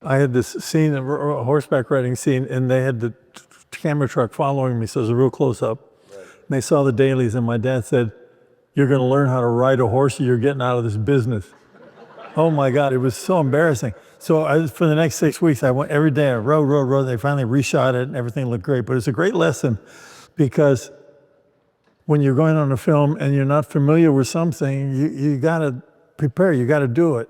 I had this scene, a horseback riding scene, and they had the camera truck following me, so it was a real close-up. Right. And they saw the dailies, and my dad said, "You're going to learn how to ride a horse, or you're getting out of this business." Oh my God, it was so embarrassing. So for the next 6 weeks, I went every day, I rode. They finally reshot it, and everything looked great. But it's a great lesson, because when you're going on a film and you're not familiar with something, you got to prepare, you got to do it.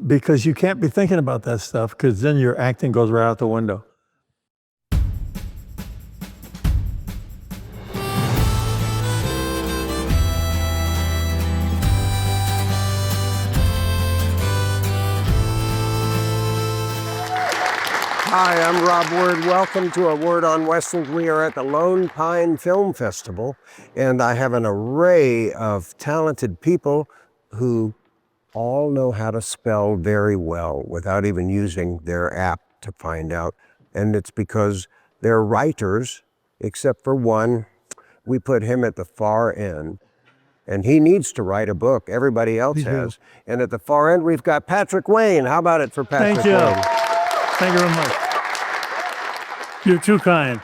Because you can't be thinking about that stuff, because then your acting goes right out the window. Hi, I'm Rob Word. Welcome to A Word on Westerns. We are at the Lone Pine Film Festival, and I have an array of talented people who all know how to spell very well without even using their app to find out. And it's because they're writers, except for one. We put him at the far end, and he needs to write a book. Everybody else has. And at the far end, we've got Patrick Wayne. How about it for Patrick Thank you. Wayne? Thank you very much. You're too kind.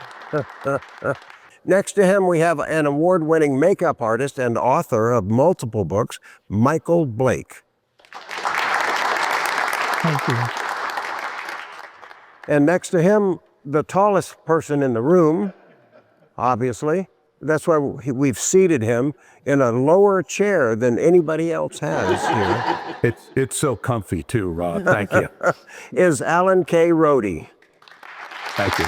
Next to him, we have an award-winning makeup artist and author of multiple books, Michael Blake. Thank you. And next to him, the tallest person in the room, obviously. That's why we've seated him in a lower chair than anybody else has here. It's so comfy too, Rob. Thank you. Is Alan K. Rohde. Thank you.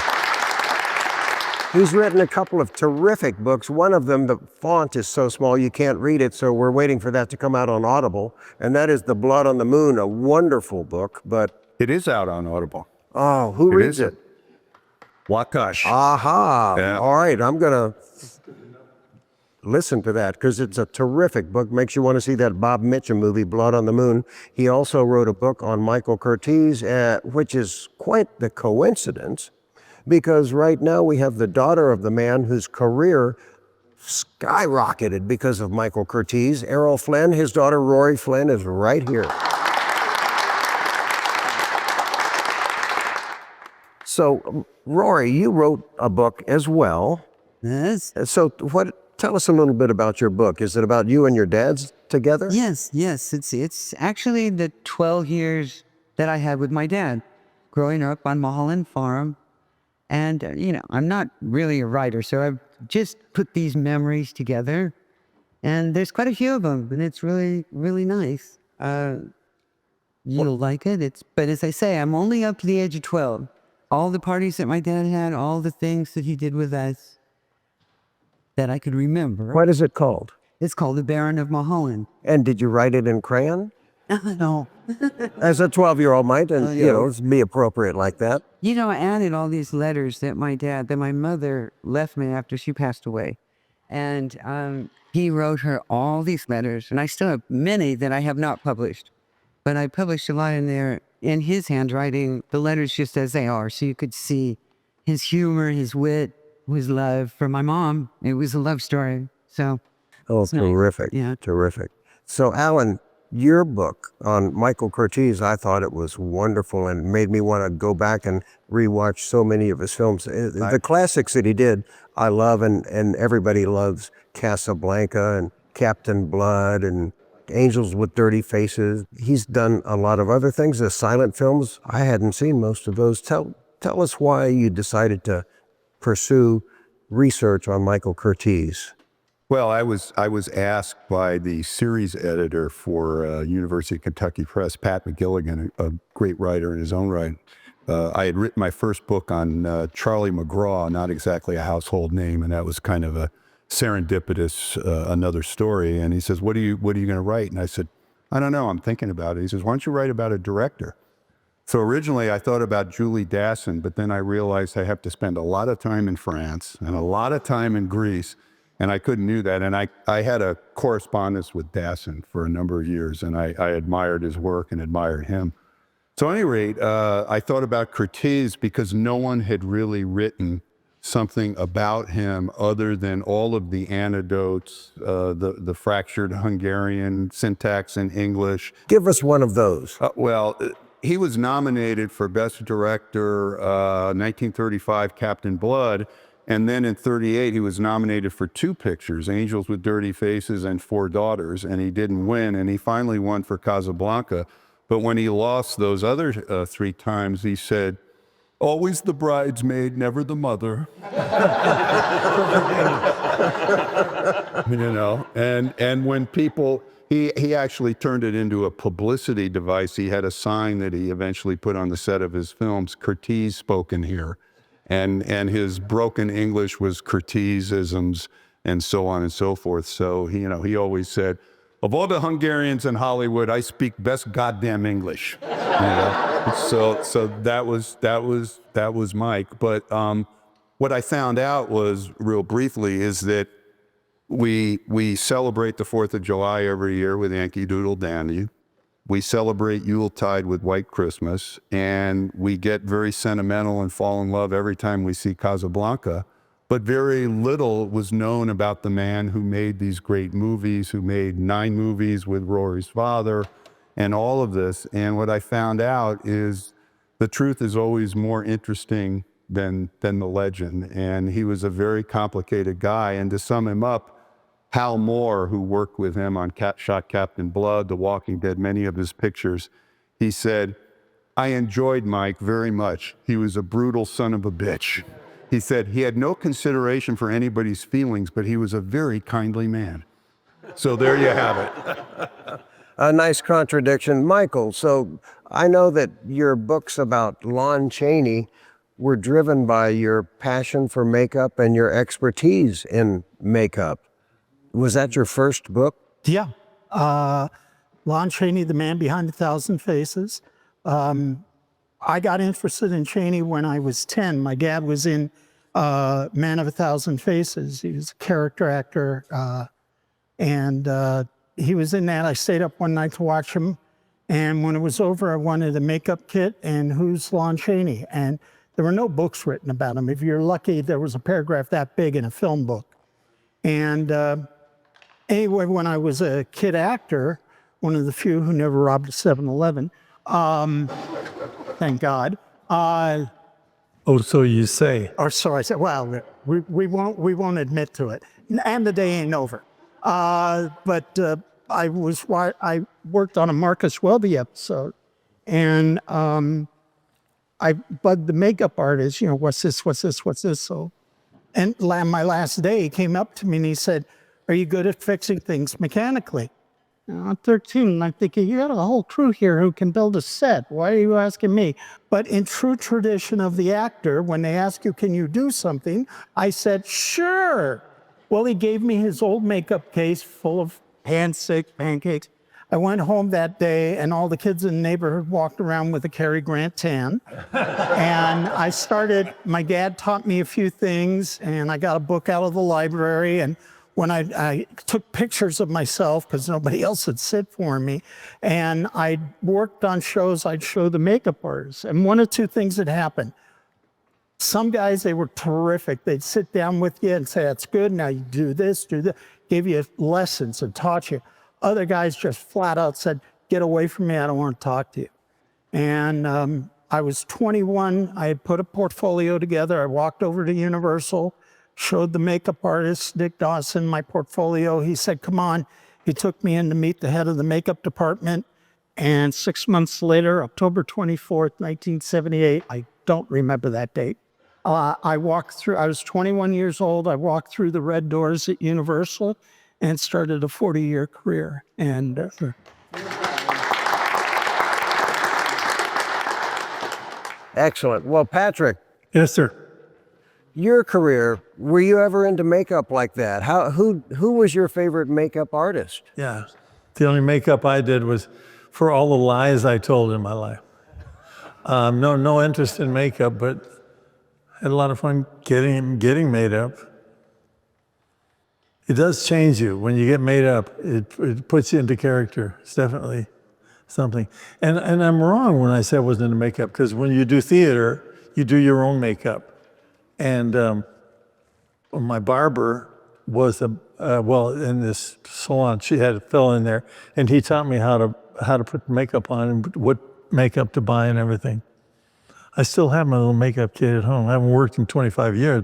He's written a couple of terrific books. One of them, the font is so small you can't read it, so we're waiting for that to come out on Audible. And that is The Blood on the Moon, a wonderful book, but... It is out on Audible. Oh, who reads it? Wakash. Aha. Yeah. All right, I'm going to listen to that, because it's a terrific book. Makes you want to see that Bob Mitchum movie, Blood on the Moon. He also wrote a book on Michael Curtiz, which is quite the coincidence, because right now we have the daughter of the man whose career skyrocketed because of Michael Curtiz, Errol Flynn. His daughter, Rory Flynn, is right here. So, Rory, you wrote a book as well. Yes. So tell us a little bit about your book. Is it about you and your dads together? Yes. It's actually the 12 years that I had with my dad growing up on Mulholland Farm. And, I'm not really a writer, so I've just put these memories together. And there's quite a few of them, and it's really, really nice. You'll like it. But as I say, I'm only up to the age of 12. All the parties that my dad had, all the things that he did with us that I could remember. What is it called? It's called The Baron of Mulholland. And did you write it in crayon? No. As a 12-year-old might, and be appropriate like that. I added all these letters that my mother left me after she passed away. And he wrote her all these letters, and I still have many that I have not published. But I published a lot in there in his handwriting, the letters just as they are, so you could see his humor, his wit, his love for my mom. It was a love story. So. Oh, terrific. Nice. Yeah. Terrific. So, Alan, your book on Michael Curtiz, I thought it was wonderful and made me want to go back and rewatch so many of his films. The classics that he did, I love, and everybody loves Casablanca and Captain Blood and Angels with Dirty Faces. He's done a lot of other things. The silent films, I hadn't seen most of those. Tell us why you decided to pursue research on Michael Curtiz. Well, I was asked by the series editor for University of Kentucky Press, Pat McGilligan, a great writer in his own right. I had written my first book on Charlie McGraw, not exactly a household name, and that was kind of a serendipitous another story. And he says, what are you going to write? And I said, I don't know, I'm thinking about it. He says, why don't you write about a director? So originally I thought about Julie Dassin, but then I realized I have to spend a lot of time in France and a lot of time in Greece, and I couldn't do that. And I had a correspondence with Dassin for a number of years, and I admired his work and admired him. So at any rate, I thought about Curtiz because no one had really written something about him other than all of the anecdotes, the fractured Hungarian syntax in English. Give us one of those. Well, he was nominated for Best Director, 1935, Captain Blood. And then in 38, he was nominated for 2 pictures, Angels with Dirty Faces and Four Daughters, and he didn't win. And he finally won for Casablanca. But when he lost those other 3 times, he said, "Always the bridesmaid, never the mother." You know, and when people, he actually turned it into a publicity device. He had a sign that he eventually put on the set of his films, "Curtiz spoken here." And his broken English was Curtizisms and so on and so forth. So he, you know, he always said, "Of all the Hungarians in Hollywood, I speak best goddamn English." You know? So that was Mike. But what I found out was, real briefly, is that we celebrate the 4th of July every year with Yankee Doodle Dandy. We celebrate Yuletide with White Christmas, and we get very sentimental and fall in love every time we see Casablanca. But very little was known about the man who made these great movies, who made 9 movies with Rory's father, and all of this. And what I found out is the truth is always more interesting than the legend. And he was a very complicated guy. And to sum him up, Hal Moore, who worked with him on Shot Captain Blood, The Walking Dead, many of his pictures, he said, "I enjoyed Mike very much. He was a brutal son of a bitch." He said he had no consideration for anybody's feelings, but he was a very kindly man. So there you have it. A nice contradiction. Michael, so I know that your books about Lon Chaney were driven by your passion for makeup and your expertise in makeup. Was that your first book? Yeah. Lon Chaney, The Man Behind 1,000 Faces. I got interested in Chaney when I was 10. My dad was in Man of 1,000 Faces. He was a character actor. And he was in that. I stayed up one night to watch him. And when it was over, I wanted a makeup kit and who's Lon Chaney? And there were no books written about him. If you're lucky, there was a paragraph that big in a film book. And anyway, when I was a kid actor, one of the few who never robbed a 7-Eleven, thank God. Oh, so you say. Or so I said, well, we won't admit to it. And the day ain't over. But I worked on a Marcus Welby episode, and but the makeup artist, you know, what's this? So, and my last day, he came up to me and he said, "Are you good at fixing things mechanically?" I'm 13, and I'm thinking, you got a whole crew here who can build a set. Why are you asking me? But in true tradition of the actor, when they ask you, can you do something? I said, sure. Well, he gave me his old makeup case full of pancakes. I went home that day, and all the kids in the neighborhood walked around with a Cary Grant tan. And I started, my dad taught me a few things, and I got a book out of the library. And when I took pictures of myself, because nobody else would sit for me, and I worked on shows, I'd show the makeup artists. And one of 2 things had happened. Some guys, they were terrific. They'd sit down with you and say, that's good, now you do this, gave you lessons and taught you. Other guys just flat out said, get away from me, I don't want to talk to you. And I was 21, I had put a portfolio together, I walked over to Universal, showed the makeup artist, Dick Dawson, my portfolio. He said, come on. He took me in to meet the head of the makeup department. And 6 months later, October 24th, 1978, I don't remember that date, I walked through, I was 21 years old. I walked through the red doors at Universal and started a 40-year career. And Excellent. Well, Patrick, Yes, sir. your career, were you ever into makeup like that? Who was your favorite makeup artist? Yeah. The only makeup I did was for all the lies I told in my life. No interest in makeup, but had a lot of fun getting made up. It does change you when you get made up. It puts you into character. It's definitely something. And I'm wrong when I say I wasn't into makeup, because when you do theater, you do your own makeup. And my barber was in this salon, she had a fellow in there, and he taught me how to put makeup on and what makeup to buy and everything. I still have my little makeup kit at home. I haven't worked in 25 years,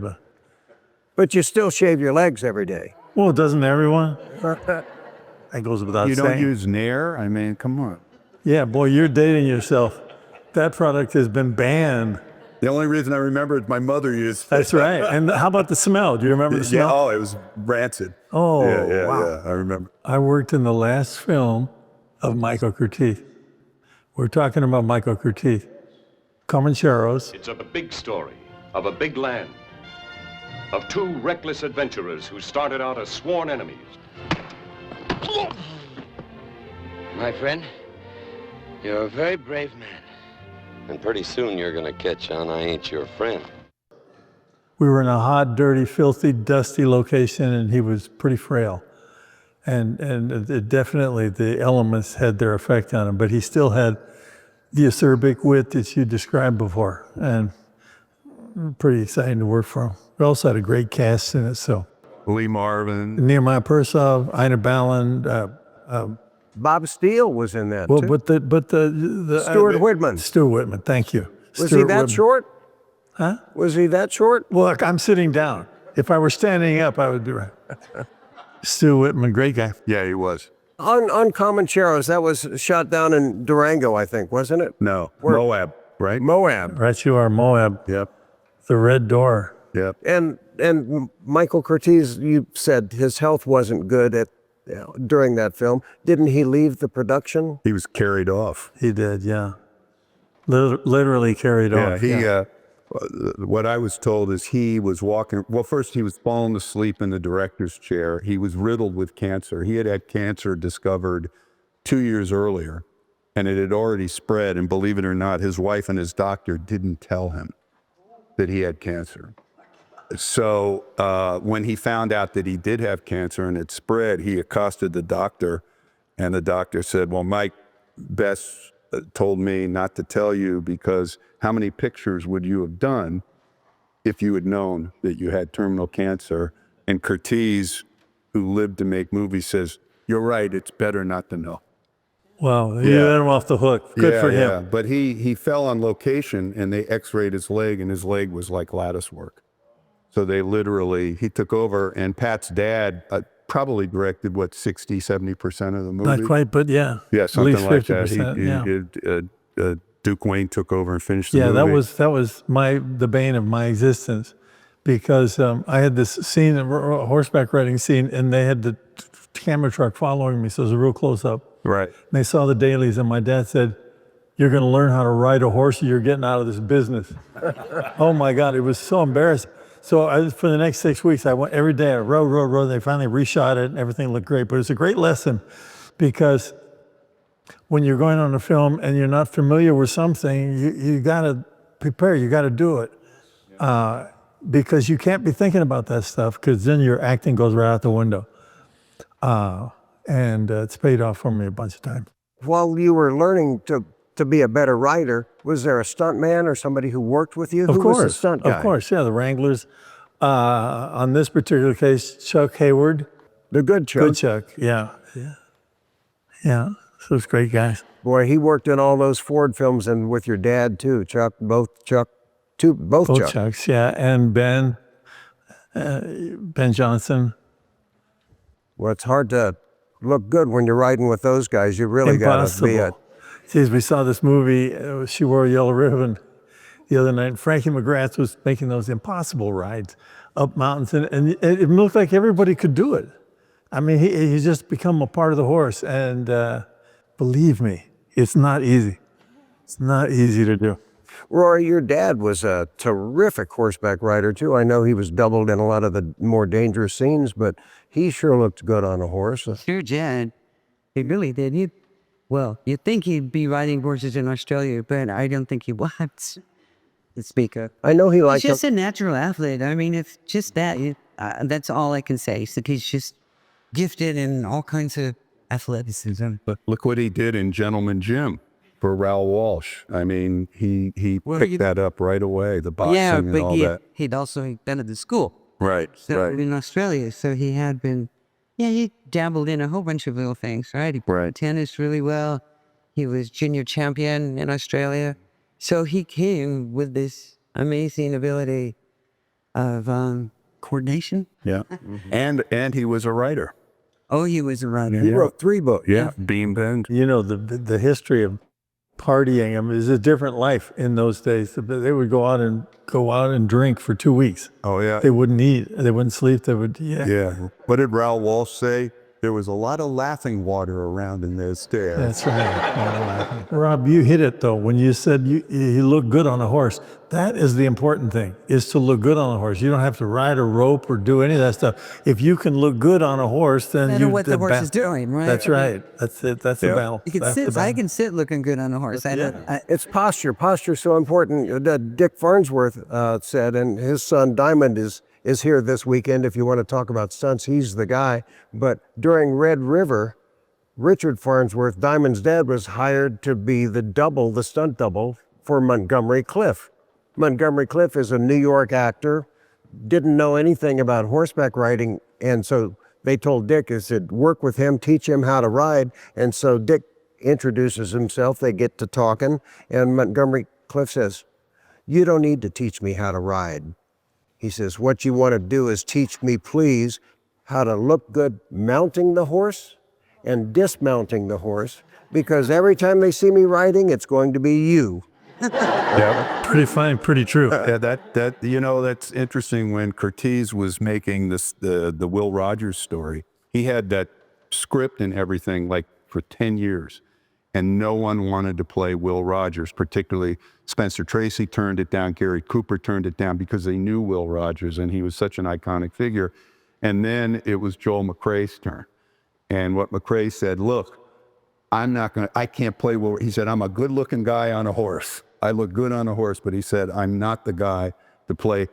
But you still shave your legs every day. well, doesn't everyone? That goes without You saying. don't use Nair? I mean, come on. Yeah, boy, you're dating yourself. That product has been banned. The only reason I remember is my mother used it. That's right. And how about the smell? Do you remember the Yeah, smell? oh, it was rancid. Oh, Yeah, wow. yeah, I remember. I worked in the last film of Michael Curtiz. We're talking about Michael Curtiz. COMANCHEROS. It's a big story of a big land, of two reckless adventurers who started out as sworn enemies. My friend, you're a very brave man. And pretty soon you're gonna catch on I ain't your friend. We were in a hot, dirty, filthy, dusty location, and he was pretty frail. And it definitely, the elements had their effect on him, but he still had the acerbic wit that you described before, and pretty exciting to work for him. We also had a great cast in it, so. Lee Marvin. Nehemiah Persov, Ina Balin, Bob Steele was in that well, too. but the Stuart Whitman. Stuart Whitman, thank you. Was Stuart he that Whitman. short? Huh? Was he that short? Well, look, I'm sitting down. If I were standing up, I would be right. Stu Whitman, great guy. Yeah, he was. On Comancheros, that was shot down in Durango, I think, wasn't it? No, Where- Moab, right? Moab. Right, you are Moab, Yep, the Red Door. yep. And Michael Curtiz, you said his health wasn't good during that film. Didn't he leave the production? He was carried off. He did, yeah. Literally carried off. What I was told is he was walking, well, first he was falling asleep in the director's chair. He was riddled with cancer. He had had cancer discovered 2 years earlier, and it had already spread. And believe it or not, his wife and his doctor didn't tell him that he had cancer. So when he found out that he did have cancer and it spread, he accosted the doctor, and the doctor said, well, Mike Bess told me not to tell you, because how many pictures would you have done if you had known that you had terminal cancer? And Curtiz, who lived to make movies, says, you're right, it's better not to know. Wow, you let him off the hook. Good for him. Yeah. But he fell on location, and they x-rayed his leg, and his leg was like lattice work. So they literally, he took over, and Pat's dad probably directed, what, 60, 70% of the movie? Not quite, but yeah. Yeah, at something least like 50%, that. yeah. Duke Wayne took over and finished the Yeah, movie. that was the bane of my existence, because I had this scene, a horseback riding scene, and they had the camera truck following me, so it was a real close up. Right. And they saw the dailies, and my dad said, "You're going to learn how to ride a horse, or you're getting out of this business." Oh my God, it was so embarrassing. So for the next 6 weeks, I went every day. I rode. They finally reshot it, and everything looked great. But it's a great lesson, because when you're going on a film and you're not familiar with something, you got to prepare. You got to do it, because you can't be thinking about that stuff, because then your acting goes right out the window. And it's paid off for me a bunch of times. While you were learning to be a better writer, was there a stunt man or somebody who worked with you? Who was the stunt guy? Of course, yeah, the Wranglers. On this particular case, Chuck Hayward. The good Chuck. Good Chuck, yeah. Yeah, so it's great guys. Boy, he worked in all those Ford films, and with your dad too, Chuck. Both Chuck. Both Chuck. Chucks, yeah, and Ben Johnson. Well, it's hard to look good when you're riding with those guys. You really got to be a. Impossible. Geez, we saw this movie, She Wore a Yellow Ribbon, the other night. And Frankie McGrath was making those impossible rides up mountains, and it looked like everybody could do it. I mean, he just become a part of the horse, and believe me, it's not easy. It's not easy to do. Rory, your dad was a terrific horseback rider too. I know he was doubled in a lot of the more dangerous scenes, but he sure looked good on a horse. Sure, Jed. He really did. You'd think he'd be riding horses in Australia, but I don't think he was, to speak of. I know he liked He's just a natural athlete. I mean, it's just that. That's all I can say. So he's just gifted in all kinds of athleticism. But look what he did in Gentleman Jim for Raoul Walsh. I mean, he picked that up right away, the boxing and all that. He'd also been at the school. Right, right. In Australia. So he had been, he dabbled in a whole bunch of little things, right? He played tennis really well. He was junior champion in Australia. So he came with this amazing ability of coordination. Yeah. And he was a writer. Oh, he was a runner. He wrote 3 books. Yeah. Beam Bend. You know, the history of partying, I mean, is a different life in those days. They would go out and drink for 2 weeks. Oh, yeah. They wouldn't eat, they wouldn't sleep, they would, Yeah. What did Raoul Walsh say? There was a lot of laughing water around in those days. That's right. Rob, you hit it though. When you said you look good on a horse, that is the important thing, is to look good on a horse. You don't have to ride a rope or do any of that stuff. If you can look good on a horse, then No matter what the horse is doing, right? That's right. That's it. That's the battle. You can That's sit. the battle. I can sit looking good on a horse. It's posture. Posture is so important. Dick Farnsworth said, and his son Diamond is here this weekend. If you want to talk about stunts, he's the guy. But during Red River, Richard Farnsworth, Diamond's dad, was hired to be the stunt double for Montgomery Cliff. Montgomery Cliff is a New York actor, didn't know anything about horseback riding, and so they told Dick, they said, work with him, teach him how to ride. And so Dick introduces himself, they get to talking, and Montgomery Cliff says, you don't need to teach me how to ride. He says, what you want to do is teach me, please, how to look good mounting the horse and dismounting the horse, because every time they see me riding, it's going to be you. Yeah. Pretty fine, pretty true. Yeah, that's interesting. When Curtiz was making the Will Rogers story, he had that script and everything like for 10 years, and no one wanted to play Will Rogers. Particularly Spencer Tracy turned it down, Gary Cooper turned it down, because they knew Will Rogers and he was such an iconic figure. And then it was Joel McRae's turn, and what McRae said, look, I can't play Will. He said, I'm a good-looking guy on a horse. I look good on a horse, but he said, I'm not the guy to play.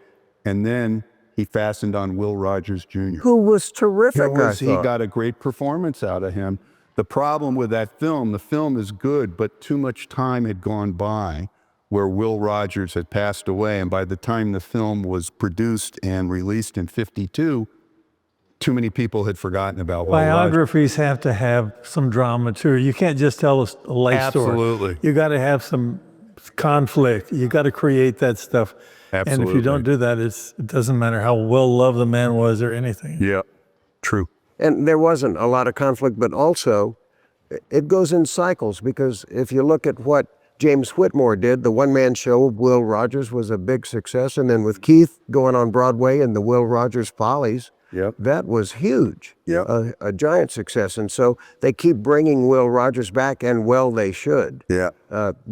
And then he fastened on Will Rogers Jr. Who was terrific, He got a great performance out of him. The problem with that film, the film is good, but too much time had gone by where Will Rogers had passed away. And by the time the film was produced and released in '52, too many people had forgotten about Will Rogers. Biographies have to have some drama too. You can't just tell a life story. Absolutely. You got to have some conflict. You got to create that stuff. And if you don't do that, it doesn't matter how well loved the man was or anything. Yeah, true. And there wasn't a lot of conflict, but also it goes in cycles, because if you look at what James Whitmore did, the one-man show of Will Rogers was a big success. And then with Keith going on Broadway and the Will Rogers Follies, that was huge, a giant success. And so they keep bringing Will Rogers back, and well, they should.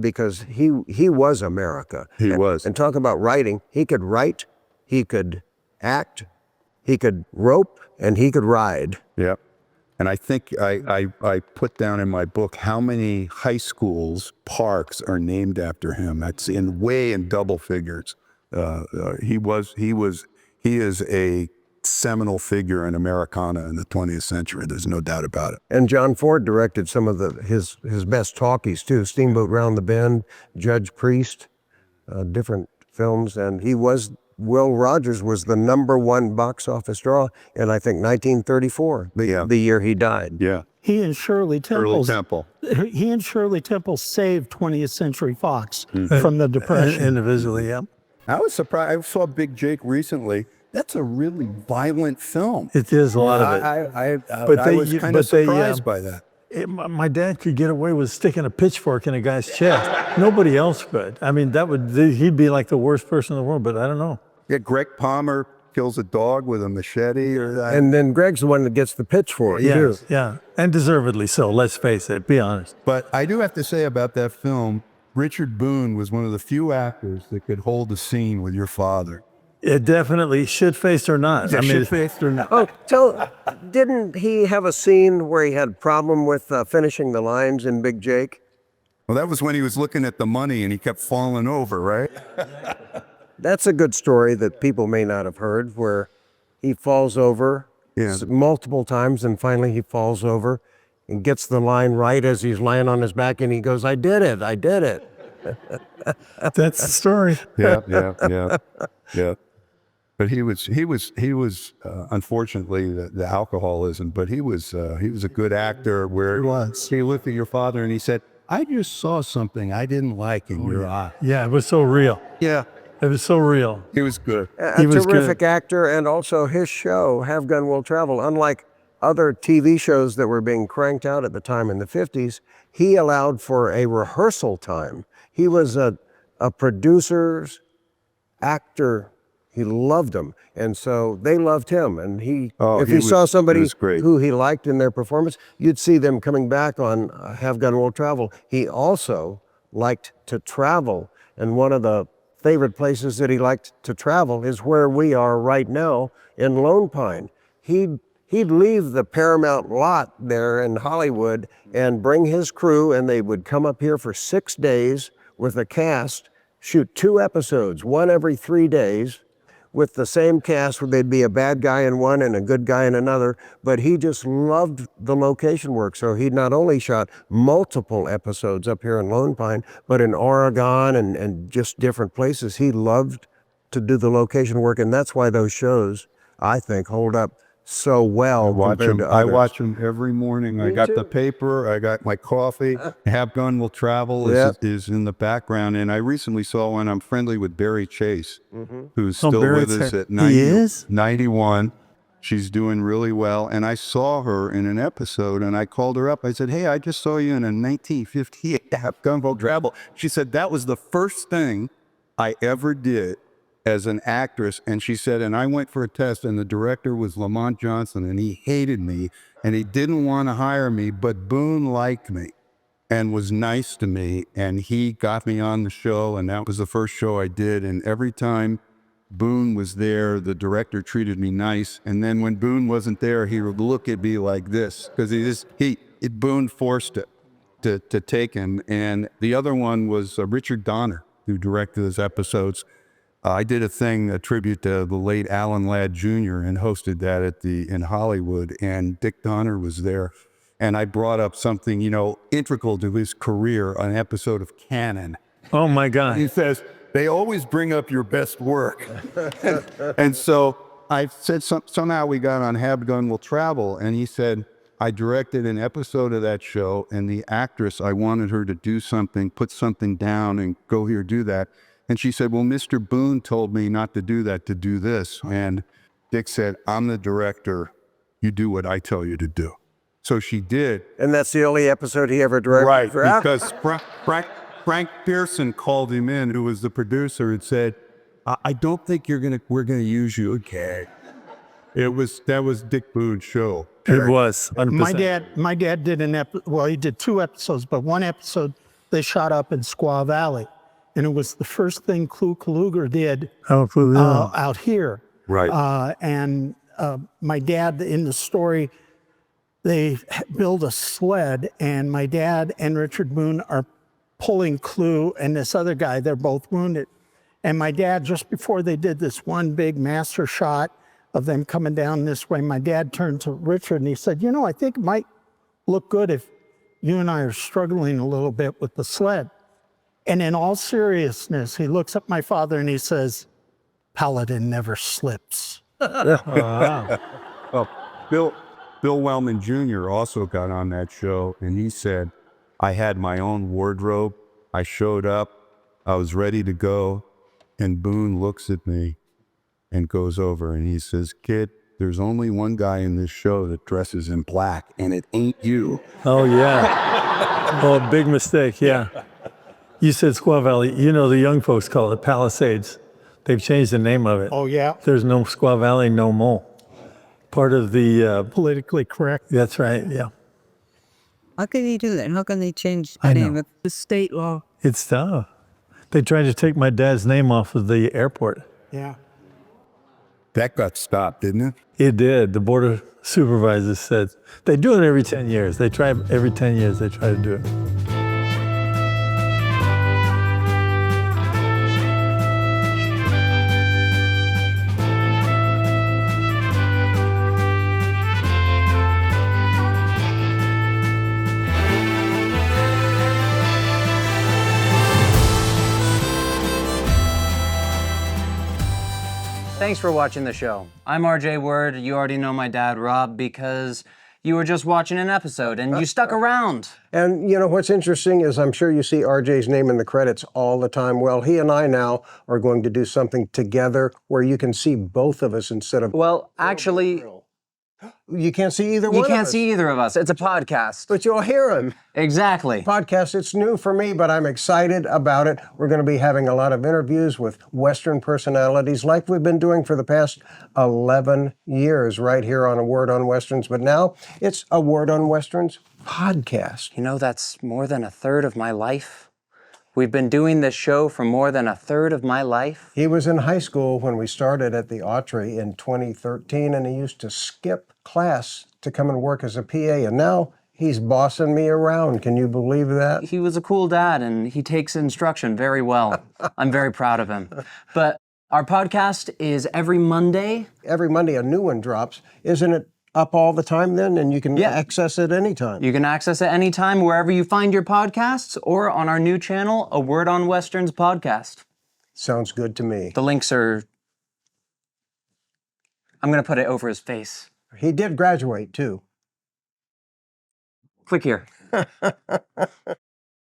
Because he was America. He was. And talk about writing. He could write, he could act, he could rope, and he could ride. Yeah. And I think I put down in my book how many high schools, parks are named after him. That's in double figures. He is a seminal figure in Americana in the 20th century. There's no doubt about it. And John Ford directed some of his best talkies too. Steamboat Round the Bend, Judge Priest, different films. And Will Rogers was the #1 box office draw in, I think, 1934, the year he died. Yeah. He and Shirley Temple. Temple. He and Shirley Temple saved 20th Century Fox from the Depression. Individually, yeah. I was surprised. I saw Big Jake recently. That's a really violent film. It is a lot of it. I was kind of surprised by that. My dad could get away with sticking a pitchfork in a guy's chest. Nobody else could. I mean, he'd be like the worst person in the world, but I don't know. Yeah, Greg Palmer kills a dog with a machete. And then Greg's the one that gets the pitchfork, too. Yeah, and deservedly so, let's face it, be honest. But I do have to say about that film, Richard Boone was one of the few actors that could hold a scene with your father. It definitely, shit-faced or not. Shit-faced or not. Oh, so didn't he have a scene where he had a problem with finishing the lines in Big Jake? Well, that was when he was looking at the money and he kept falling over, right? That's a good story that people may not have heard, where he falls over multiple times, and finally he falls over and gets the line right as he's lying on his back, and he goes, I did it. That's the story. Yeah. But he was unfortunately the alcoholism. But he was a good actor. Where He was. He looked at your father and he said, I just saw something I didn't like in your eye. Yeah, it was so real. Yeah, It was so real. it was good. A He was terrific good. actor, and also his show, Have Gun Will Travel, unlike other TV shows that were being cranked out at the time in the 50s, he allowed for a rehearsal time. He was a producer's actor. He loved them, and so they loved him. And if he saw somebody who he liked in their performance, you'd see them coming back on Have Gun Will Travel. He also liked to travel, and one of the favorite places that he liked to travel is where we are right now in Lone Pine. He'd leave the Paramount lot there in Hollywood and bring his crew, and they would come up here for 6 days with a cast, shoot 2 episodes, one every 3 days, with the same cast where they'd be a bad guy in one and a good guy in another. But he just loved the location work. So he not only shot multiple episodes up here in Lone Pine, but in Oregon and just different places. He loved to do the location work. And that's why those shows, I think, hold up so well compared to I others. watch them every morning. I got too. the paper, I got my coffee. Have Gun Will Travel is in the background. And I recently saw one. I'm friendly with Barry Chase, who's still Barry with us Chase. at He is? 91. She's doing really well. And I saw her in an episode, and I called her up. I said, hey, I just saw you in a 1958 Have Gun Will Travel. She said, that was the first thing I ever did as an actress. And she said, and I went for a test, and the director was Lamont Johnson, and he hated me, and he didn't want to hire me, but Boone liked me and was nice to me, and he got me on the show, and that was the first show I did. And every time Boone was there, the director treated me nice. And then when Boone wasn't there, he would look at me like this, because Boone forced it to take him. And the other one was Richard Donner, who directed those episodes. I did a tribute to the late Alan Ladd Jr. and hosted that in Hollywood, and Dick Donner was there. And I brought up something, integral to his career, an episode of Canon. Oh my God. He says, they always bring up your best work. And so I said, somehow we got on Have Gun Will Travel, and he said, I directed an episode of that show, and the actress, I wanted her to do something, put something down and go here, do that. And she said, well, Mr. Boone told me not to do that, to do this. And Dick said, I'm the director. You do what I tell you to do. So she did. And that's the only episode he ever directed. Right, because Frank Pearson called him in, who was the producer, and said, I don't think we're gonna use you. Okay. That was Dick Boone's show. It was. 100%. My dad did he did 2 episodes, but one episode they shot up in Squaw Valley. And it was the first thing Clu Kaluger did out here. Right. My dad, in the story, they build a sled, and my dad and Richard Boone are pulling Clu and this other guy. They're both wounded. And my dad, just before they did this one big master shot of them coming down this way, my dad turned to Richard and he said, I think it might look good if you and I are struggling a little bit with the sled. And in all seriousness, he looks at my father and he says, Paladin never slips. Wow. Well, Bill Wellman Jr. also got on that show, and he said, I had my own wardrobe. I showed up. I was ready to go. And Boone looks at me and goes over and he says, kid, there's only one guy in this show that dresses in black, and it ain't you. Oh, yeah. Oh, big mistake. Yeah. You said Squaw Valley. The young folks call it Palisades. They've changed the name of it. Oh, yeah? There's no Squaw Valley no more. Part of the... Politically correct. That's right, yeah. How can they do that? How can they change I the know. name of the state law? It's tough. They tried to take my dad's name off of the airport. Yeah. That got stopped, didn't it? It did. The Board of Supervisors said they do it every 10 years. They try every 10 years. They try to do it. Thanks for watching the show. I'm RJ Word. You already know my dad, Rob, because you were just watching an episode and you stuck around. And you know what's interesting is I'm sure you see RJ's name in the credits all the time. Well, he and I now are going to do something together where you can see both of us instead of... Well, actually, You can't see either one you of can't us. see either of us. It's a podcast. But you'll hear him. Exactly. Podcast, it's new for me, but I'm excited about it. We're going to be having a lot of interviews with Western personalities like we've been doing for the past 11 years right here on A Word on Westerns. But now it's A Word on Westerns podcast. You know, that's more than a third of my life. We've been doing this show for more than a third of my life. He was in high school when we started at the Autry in 2013, and he used to skip class to come and work as a PA, and now he's bossing me around. Can you believe that? He was a cool dad, and he takes instruction very well. I'm very proud of him. But our podcast is every Monday. Every Monday a new one drops. Isn't it up all the time then, and you can access it anytime? You can access it anytime wherever you find your podcasts or on our new channel, A Word on Westerns podcast. Sounds good to me. The links are... I'm going to put it over his face. He did graduate, too. Click here.